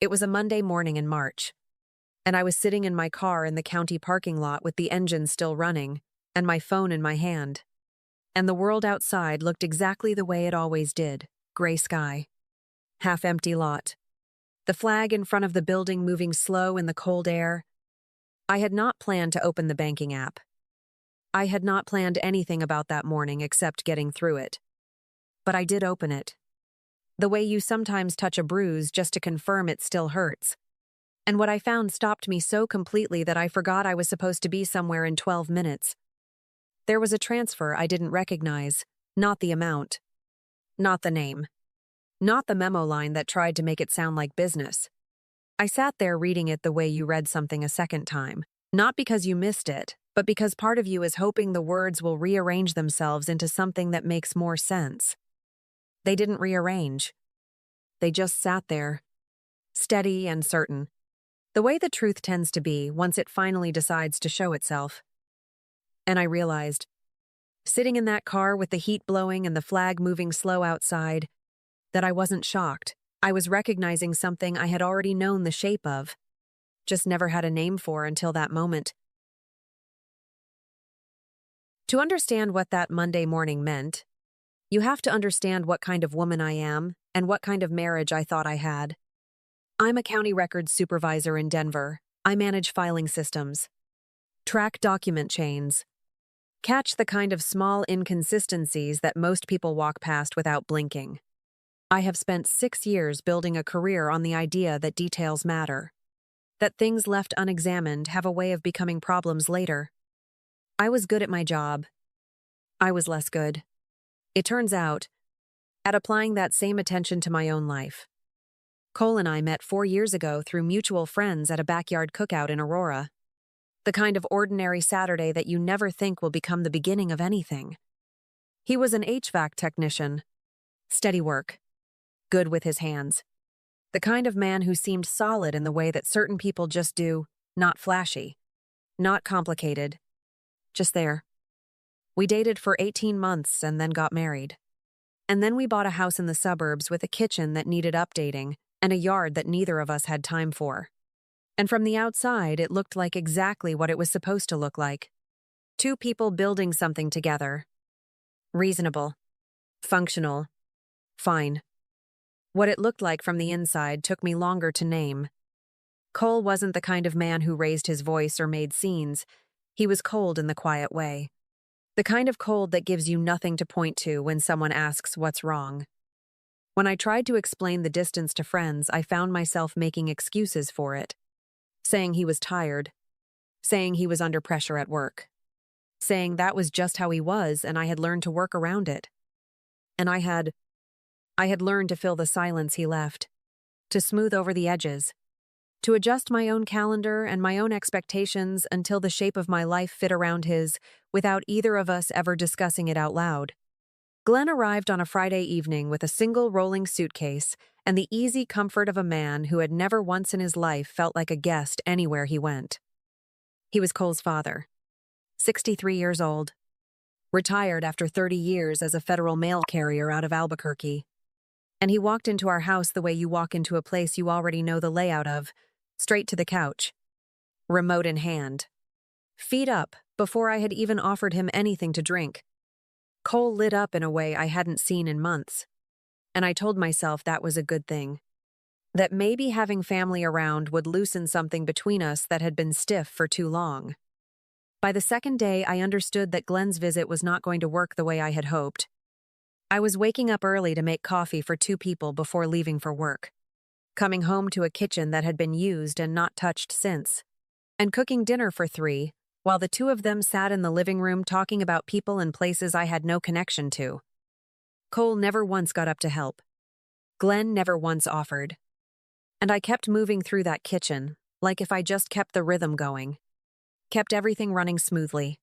It was a Monday morning in March, and I was sitting in my car in the county parking lot with the engine still running and my phone in my hand. And the world outside looked exactly the way it always did: gray sky, half-empty lot, the flag in front of the building moving slow in the cold air. I had not planned to open the banking app. I had not planned anything about that morning except getting through it. But I did open it. The way you sometimes touch a bruise just to confirm it still hurts. And what I found stopped me so completely that I forgot I was supposed to be somewhere in 12 minutes. There was a transfer I didn't recognize, not the amount, not the name, not the memo line that tried to make it sound like business. I sat there reading it the way you read something a second time, not because you missed it, but because part of you is hoping the words will rearrange themselves into something that makes more sense. They didn't rearrange. They just sat there, steady and certain, the way the truth tends to be once it finally decides to show itself. And I realized, sitting in that car with the heat blowing and the flag moving slow outside, that I wasn't shocked. I was recognizing something I had already known the shape of, just never had a name for until that moment. To understand what that Monday morning meant, you have to understand what kind of woman I am and what kind of marriage I thought I had. I'm a county records supervisor in Denver. I manage filing systems, track document chains, catch the kind of small inconsistencies that most people walk past without blinking. I have spent 6 years building a career on the idea that details matter, that things left unexamined have a way of becoming problems later. I was good at my job. I was less good, it turns out, at applying that same attention to my own life. Cole and I met 4 years ago through mutual friends at a backyard cookout in Aurora. The kind of ordinary Saturday that you never think will become the beginning of anything. He was an HVAC technician, steady work, good with his hands. The kind of man who seemed solid in the way that certain people just do, not flashy, not complicated, just there. We dated for 18 months and then got married. And then we bought a house in the suburbs with a kitchen that needed updating and a yard that neither of us had time for. And from the outside, it looked like exactly what it was supposed to look like. 2 people building something together. Reasonable. Functional. Fine. What it looked like from the inside took me longer to name. Cole wasn't the kind of man who raised his voice or made scenes. He was cold in the quiet way. The kind of cold that gives you nothing to point to when someone asks what's wrong. When I tried to explain the distance to friends, I found myself making excuses for it. Saying he was tired. Saying he was under pressure at work. Saying that was just how he was and I had learned to work around it. And I had learned to fill the silence he left, to smooth over the edges, to adjust my own calendar and my own expectations until the shape of my life fit around his, without either of us ever discussing it out loud. Glenn arrived on a Friday evening with a single rolling suitcase and the easy comfort of a man who had never once in his life felt like a guest anywhere he went. He was Cole's father, 63 years old, retired after 30 years as a federal mail carrier out of Albuquerque. And he walked into our house the way you walk into a place you already know the layout of, straight to the couch, remote in hand. Feet up, before I had even offered him anything to drink. Cole lit up in a way I hadn't seen in months. And I told myself that was a good thing. That maybe having family around would loosen something between us that had been stiff for too long. By the second day, I understood that Glenn's visit was not going to work the way I had hoped. I was waking up early to make coffee for 2 people before leaving for work, coming home to a kitchen that had been used and not touched since, and cooking dinner for 3, while the 2 of them sat in the living room talking about people and places I had no connection to. Cole never once got up to help. Glenn never once offered. And I kept moving through that kitchen, like if I just kept the rhythm going, kept everything running smoothly.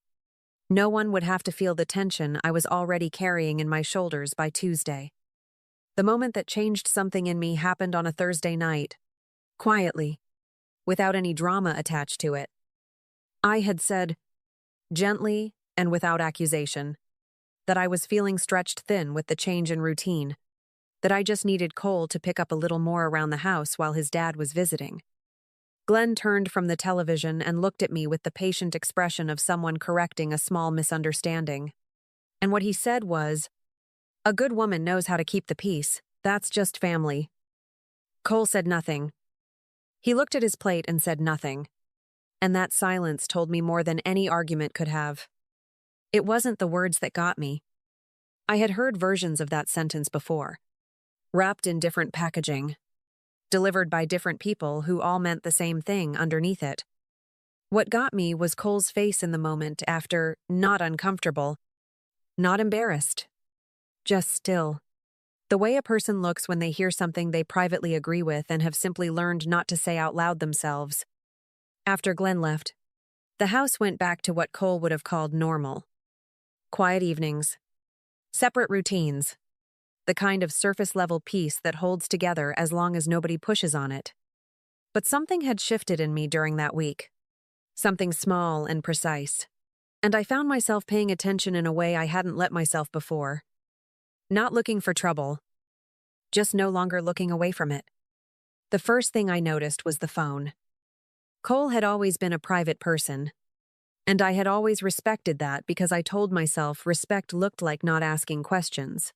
No one would have to feel the tension I was already carrying in my shoulders by Tuesday. The moment that changed something in me happened on a Thursday night, quietly, without any drama attached to it. I had said, gently and without accusation, that I was feeling stretched thin with the change in routine. that I just needed Cole to pick up a little more around the house while his dad was visiting. Glenn turned from the television and looked at me with the patient expression of someone correcting a small misunderstanding. And what he said was, "A good woman knows how to keep the peace. That's just family." Cole said nothing. He looked at his plate and said nothing. And that silence told me more than any argument could have. It wasn't the words that got me. I had heard versions of that sentence before, wrapped in different packaging, delivered by different people who all meant the same thing underneath it. What got me was Cole's face in the moment after not uncomfortable, not embarrassed, just still. The way a person looks when they hear something they privately agree with and have simply learned not to say out loud themselves. After Glenn left, the house went back to what Cole would have called normal. Quiet evenings, separate routines, the kind of surface-level peace that holds together as long as nobody pushes on it. But something had shifted in me during that week. Something small and precise. And I found myself paying attention in a way I hadn't let myself before. Not looking for trouble, just no longer looking away from it. The first thing I noticed was the phone. Cole had always been a private person, and I had always respected that because I told myself respect looked like not asking questions.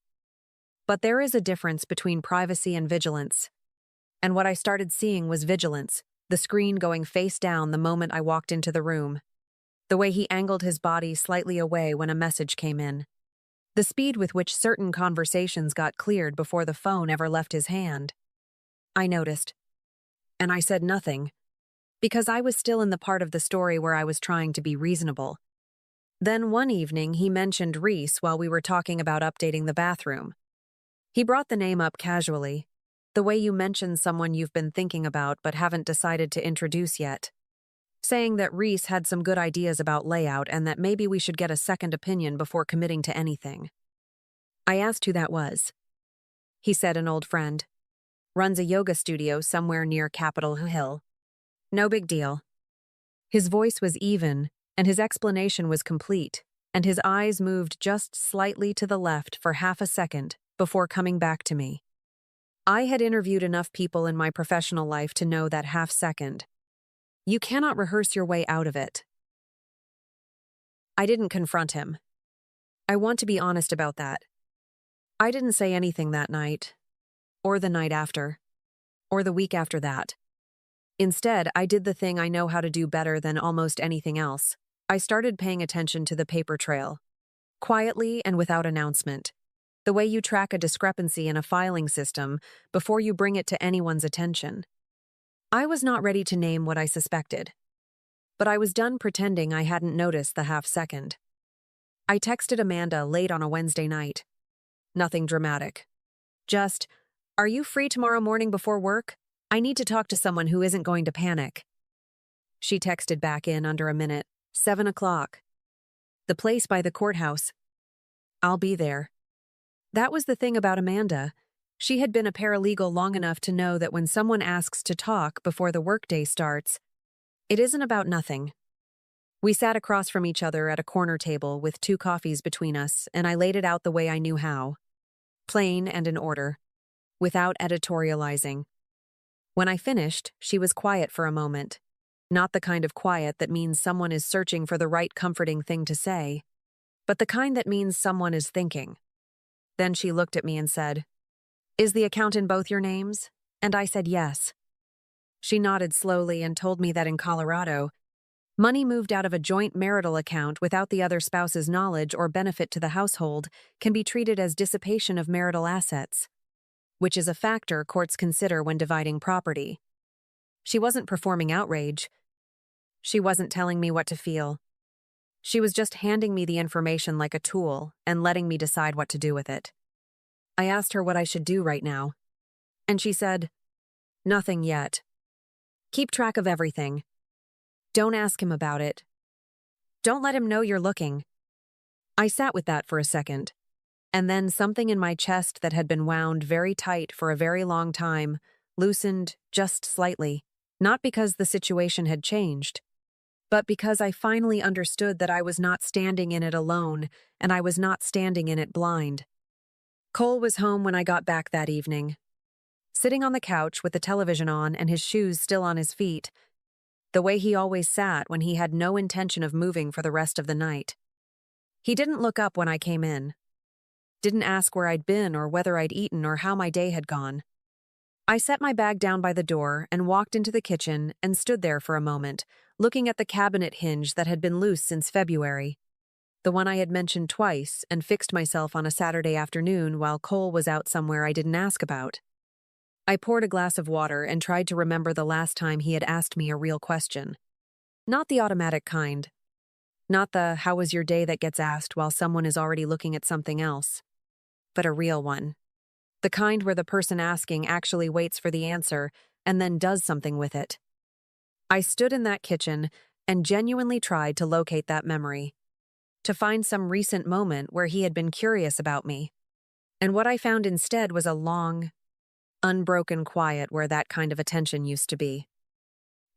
But there is a difference between privacy and vigilance. And what I started seeing was vigilance, the screen going face down the moment I walked into the room. The way he angled his body slightly away when a message came in. The speed with which certain conversations got cleared before the phone ever left his hand. I noticed. And I said nothing, because I was still in the part of the story where I was trying to be reasonable. Then one evening he mentioned Reese while we were talking about updating the bathroom. He brought the name up casually, the way you mention someone you've been thinking about but haven't decided to introduce yet, saying that Reese had some good ideas about layout and that maybe we should get a second opinion before committing to anything. I asked who that was. He said an old friend. Runs a yoga studio somewhere near Capitol Hill. No big deal. His voice was even, and his explanation was complete, and his eyes moved just slightly to the left for half a second before coming back to me. I had interviewed enough people in my professional life to know that half second. You cannot rehearse your way out of it. I didn't confront him. I want to be honest about that. I didn't say anything that night, or the night after, or the week after that. Instead, I did the thing I know how to do better than almost anything else. I started paying attention to the paper trail. Quietly and without announcement. The way you track a discrepancy in a filing system before you bring it to anyone's attention. I was not ready to name what I suspected. But I was done pretending I hadn't noticed the half second. I texted Amanda late on a Wednesday night. Nothing dramatic. Just, "Are you free tomorrow morning before work? I need to talk to someone who isn't going to panic." She texted back in under a minute. 7 o'clock. The place by the courthouse. I'll be there. That was the thing about Amanda. She had been a paralegal long enough to know that when someone asks to talk before the workday starts, it isn't about nothing. We sat across from each other at a corner table with 2 coffees between us, and I laid it out the way I knew how. Plain and in order, without editorializing. When I finished, she was quiet for a moment. Not the kind of quiet that means someone is searching for the right comforting thing to say, but the kind that means someone is thinking. Then she looked at me and said, "Is the account in both your names?" And I said yes. She nodded slowly and told me that in Colorado, money moved out of a joint marital account without the other spouse's knowledge or benefit to the household can be treated as dissipation of marital assets, which is a factor courts consider when dividing property. She wasn't performing outrage. She wasn't telling me what to feel. She was just handing me the information like a tool and letting me decide what to do with it. I asked her what I should do right now, and she said, "Nothing yet. Keep track of everything. Don't ask him about it. Don't let him know you're looking." I sat with that for a second, and then something in my chest that had been wound very tight for a very long time loosened just slightly, not because the situation had changed, but because I finally understood that I was not standing in it alone, and I was not standing in it blind. Cole was home when I got back that evening, sitting on the couch with the television on and his shoes still on his feet, the way he always sat when he had no intention of moving for the rest of the night. He didn't look up when I came in, didn't ask where I'd been or whether I'd eaten or how my day had gone. I set my bag down by the door and walked into the kitchen and stood there for a moment, looking at the cabinet hinge that had been loose since February, the one I had mentioned twice, and fixed myself on a Saturday afternoon while Cole was out somewhere I didn't ask about. I poured a glass of water and tried to remember the last time he had asked me a real question. Not the automatic kind. Not the "how was your day" that gets asked while someone is already looking at something else. But a real one. The kind where the person asking actually waits for the answer and then does something with it. I stood in that kitchen and genuinely tried to locate that memory, to find some recent moment where he had been curious about me. And what I found instead was a long, unbroken quiet where that kind of attention used to be.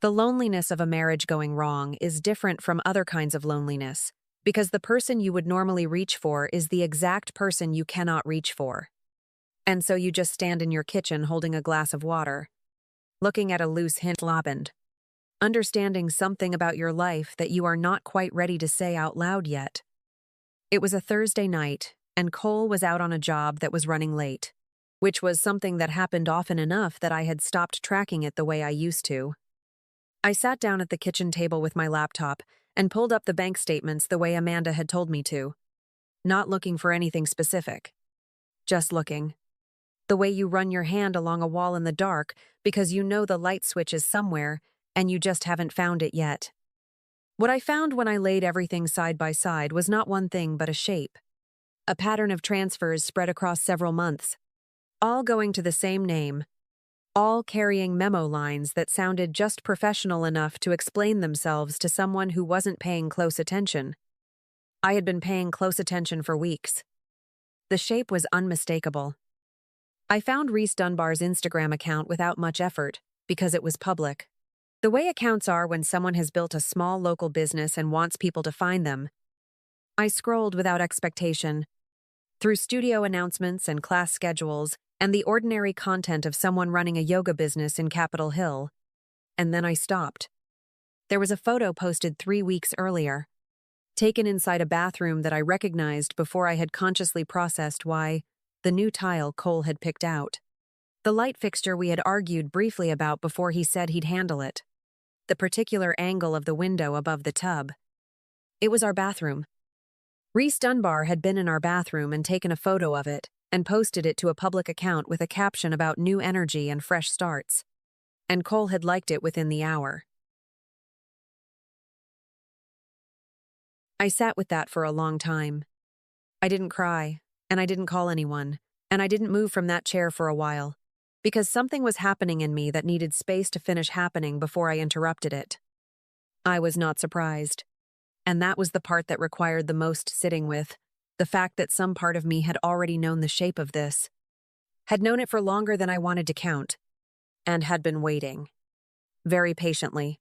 The loneliness of a marriage going wrong is different from other kinds of loneliness, because the person you would normally reach for is the exact person you cannot reach for. And so you just stand in your kitchen holding a glass of water, looking at a loose hint laband, understanding something about your life that you are not quite ready to say out loud yet. It was a Thursday night, and Cole was out on a job that was running late, which was something that happened often enough that I had stopped tracking it the way I used to. I sat down at the kitchen table with my laptop and pulled up the bank statements the way Amanda had told me to, not looking for anything specific. Just looking. The way you run your hand along a wall in the dark because you know the light switch is somewhere and you just haven't found it yet. What I found when I laid everything side by side was not one thing but a shape. A pattern of transfers spread across several months, all going to the same name, all carrying memo lines that sounded just professional enough to explain themselves to someone who wasn't paying close attention. I had been paying close attention for weeks. The shape was unmistakable. I found Reese Dunbar's Instagram account without much effort, because it was public. The way accounts are when someone has built a small local business and wants people to find them. I scrolled without expectation, through studio announcements and class schedules, and the ordinary content of someone running a yoga business in Capitol Hill. And then I stopped. There was a photo posted 3 weeks earlier, taken inside a bathroom that I recognized before I had consciously processed why, the new tile Cole had picked out. The light fixture we had argued briefly about before he said he'd handle it. The particular angle of the window above the tub. It was our bathroom. Reese Dunbar had been in our bathroom and taken a photo of it, and posted it to a public account with a caption about new energy and fresh starts. And Cole had liked it within the hour. I sat with that for a long time. I didn't cry, and I didn't call anyone, and I didn't move from that chair for a while, because something was happening in me that needed space to finish happening before I interrupted it. I was not surprised. And that was the part that required the most sitting with. The fact that some part of me had already known the shape of this, had known it for longer than I wanted to count, and had been waiting, very patiently,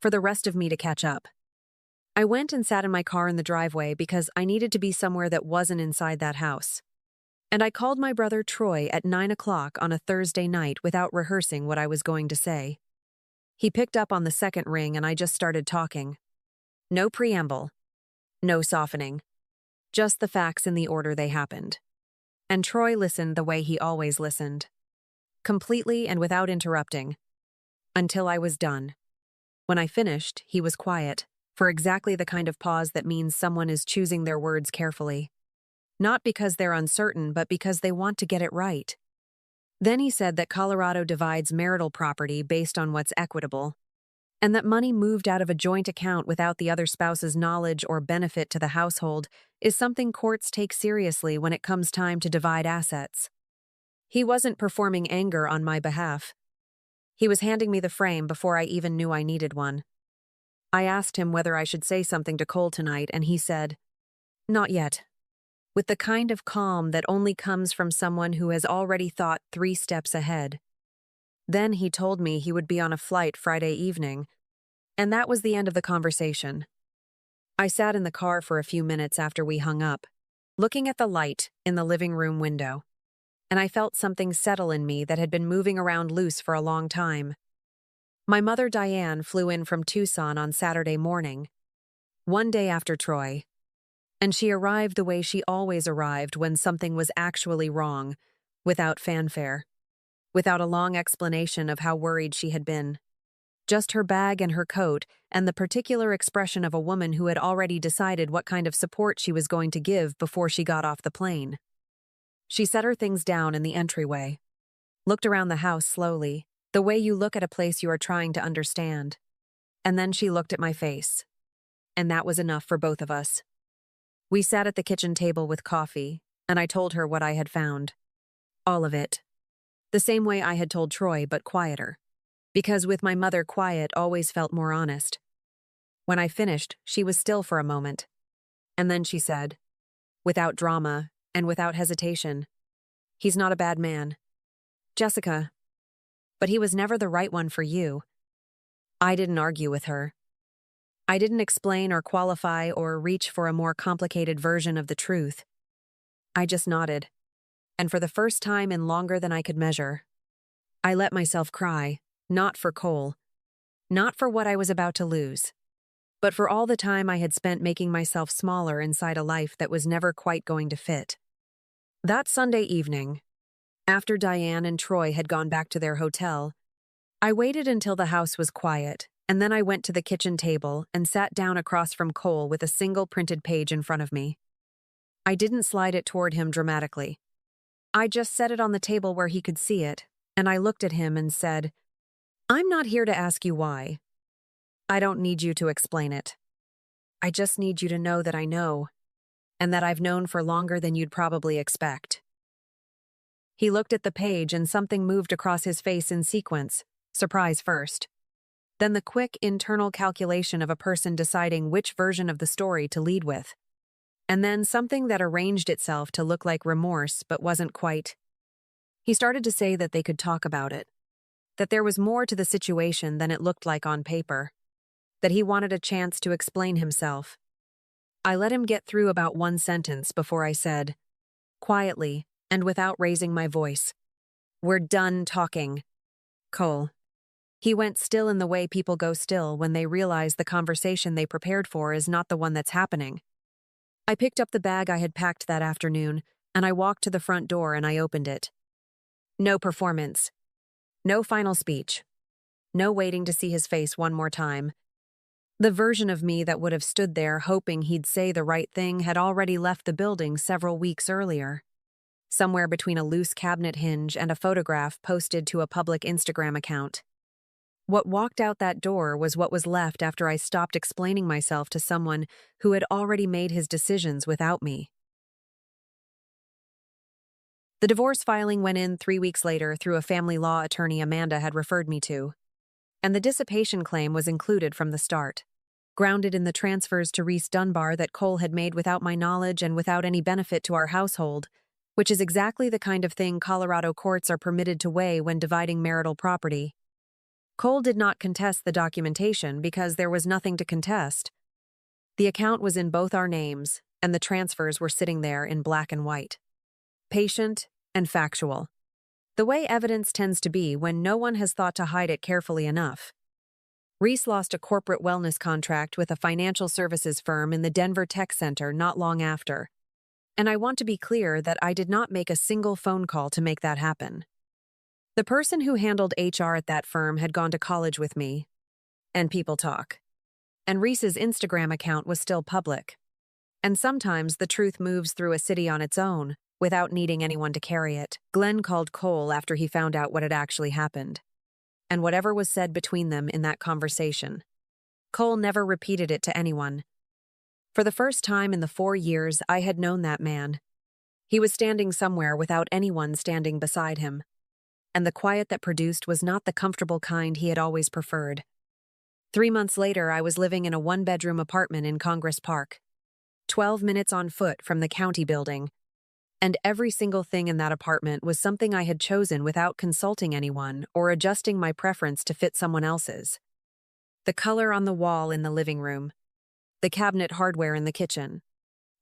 for the rest of me to catch up. I went and sat in my car in the driveway because I needed to be somewhere that wasn't inside that house. And I called my brother Troy at 9 o'clock on a Thursday night without rehearsing what I was going to say. He picked up on the second ring and I just started talking. No preamble, no softening. Just the facts in the order they happened. And Troy listened the way he always listened. Completely and without interrupting. Until I was done. When I finished, he was quiet, for exactly the kind of pause that means someone is choosing their words carefully. Not because they're uncertain, but because they want to get it right. Then he said that Colorado divides marital property based on what's equitable, and that money moved out of a joint account without the other spouse's knowledge or benefit to the household is something courts take seriously when it comes time to divide assets. He wasn't performing anger on my behalf. He was handing me the frame before I even knew I needed one. I asked him whether I should say something to Cole tonight, and he said, "Not yet," with the kind of calm that only comes from someone who has already thought 3 steps ahead. Then he told me he would be on a flight Friday evening, and that was the end of the conversation. I sat in the car for a few minutes after we hung up, looking at the light in the living room window, and I felt something settle in me that had been moving around loose for a long time. My mother, Diane, flew in from Tucson on Saturday morning, one day after Troy, and she arrived the way she always arrived when something was actually wrong, without fanfare, without a long explanation of how worried she had been. Just her bag and her coat, and the particular expression of a woman who had already decided what kind of support she was going to give before she got off the plane. She set her things down in the entryway, looked around the house slowly, the way you look at a place you are trying to understand. And then she looked at my face. And that was enough for both of us. We sat at the kitchen table with coffee, and I told her what I had found. All of it. The same way I had told Troy, but quieter. Because with my mother, quiet always felt more honest. When I finished, she was still for a moment. And then she said, without drama and without hesitation, "He's not a bad man. Jessica, but he was never the right one for you." I didn't argue with her. I didn't explain or qualify or reach for a more complicated version of the truth. I just nodded. And for the first time in longer than I could measure, I let myself cry, not for Cole, not for what I was about to lose, but for all the time I had spent making myself smaller inside a life that was never quite going to fit. That Sunday evening, after Diane and Troy had gone back to their hotel, I waited until the house was quiet, and then I went to the kitchen table and sat down across from Cole with a single printed page in front of me. I didn't slide it toward him dramatically. I just set it on the table where he could see it, and I looked at him and said, "I'm not here to ask you why. I don't need you to explain it. I just need you to know that I know, and that I've known for longer than you'd probably expect." He looked at the page and something moved across his face in sequence, surprise first. Then the quick internal calculation of a person deciding which version of the story to lead with. And then something that arranged itself to look like remorse but wasn't quite. He started to say that they could talk about it, that there was more to the situation than it looked like on paper, that he wanted a chance to explain himself. I let him get through about one sentence before I said, quietly and without raising my voice, "We're done talking, Cole." He went still in the way people go still when they realize the conversation they prepared for is not the one that's happening. I picked up the bag I had packed that afternoon, and I walked to the front door and I opened it. No performance. No final speech. No waiting to see his face one more time. The version of me that would have stood there hoping he'd say the right thing had already left the building several weeks earlier. Somewhere between a loose cabinet hinge and a photograph posted to a public Instagram account. What walked out that door was what was left after I stopped explaining myself to someone who had already made his decisions without me. The divorce filing went in 3 weeks later through a family law attorney Amanda had referred me to, and the dissipation claim was included from the start, grounded in the transfers to Reese Dunbar that Cole had made without my knowledge and without any benefit to our household, which is exactly the kind of thing Colorado courts are permitted to weigh when dividing marital property. Cole did not contest the documentation because there was nothing to contest. The account was in both our names, and the transfers were sitting there in black and white. Patient and factual. The way evidence tends to be when no one has thought to hide it carefully enough. Reese lost a corporate wellness contract with a financial services firm in the Denver Tech Center not long after. And I want to be clear that I did not make a single phone call to make that happen. The person who handled HR at that firm had gone to college with me, and people talk. And Reese's Instagram account was still public. And sometimes the truth moves through a city on its own, without needing anyone to carry it. Glenn called Cole after he found out what had actually happened. And whatever was said between them in that conversation, Cole never repeated it to anyone. For the first time in the 4 years I had known that man, he was standing somewhere without anyone standing beside him. And the quiet that produced was not the comfortable kind he had always preferred. 3 months later, I was living in a 1-bedroom apartment in Congress Park, 12 minutes on foot from the county building, and every single thing in that apartment was something I had chosen without consulting anyone or adjusting my preference to fit someone else's. The color on the wall in the living room, the cabinet hardware in the kitchen,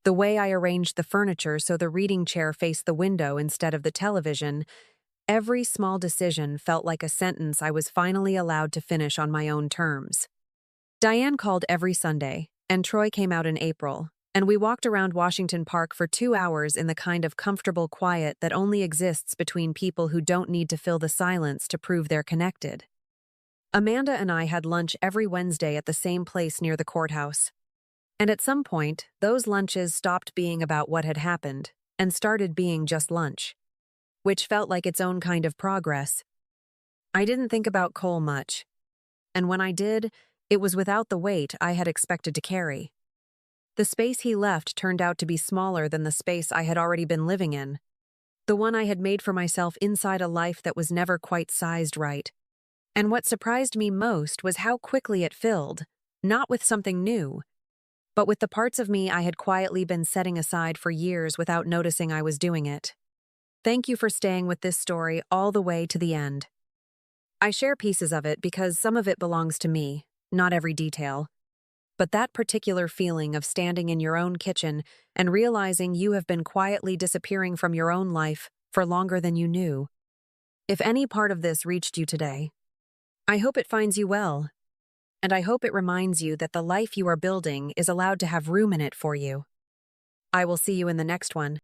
The way I arranged the furniture so the reading chair faced the window instead of the television, every small decision felt like a sentence I was finally allowed to finish on my own terms. Diane called every Sunday, and Troy came out in April, and we walked around Washington Park for 2 hours in the kind of comfortable quiet that only exists between people who don't need to fill the silence to prove they're connected. Amanda and I had lunch every Wednesday at the same place near the courthouse. And at some point, those lunches stopped being about what had happened and started being just lunch, which felt like its own kind of progress. I didn't think about Cole much, and when I did, it was without the weight I had expected to carry. The space he left turned out to be smaller than the space I had already been living in, the one I had made for myself inside a life that was never quite sized right. And what surprised me most was how quickly it filled, not with something new, but with the parts of me I had quietly been setting aside for years without noticing I was doing it. Thank you for staying with this story all the way to the end. I share pieces of it because some of it belongs to me, not every detail. But that particular feeling of standing in your own kitchen and realizing you have been quietly disappearing from your own life for longer than you knew. If any part of this reached you today, I hope it finds you well. And I hope it reminds you that the life you are building is allowed to have room in it for you. I will see you in the next one.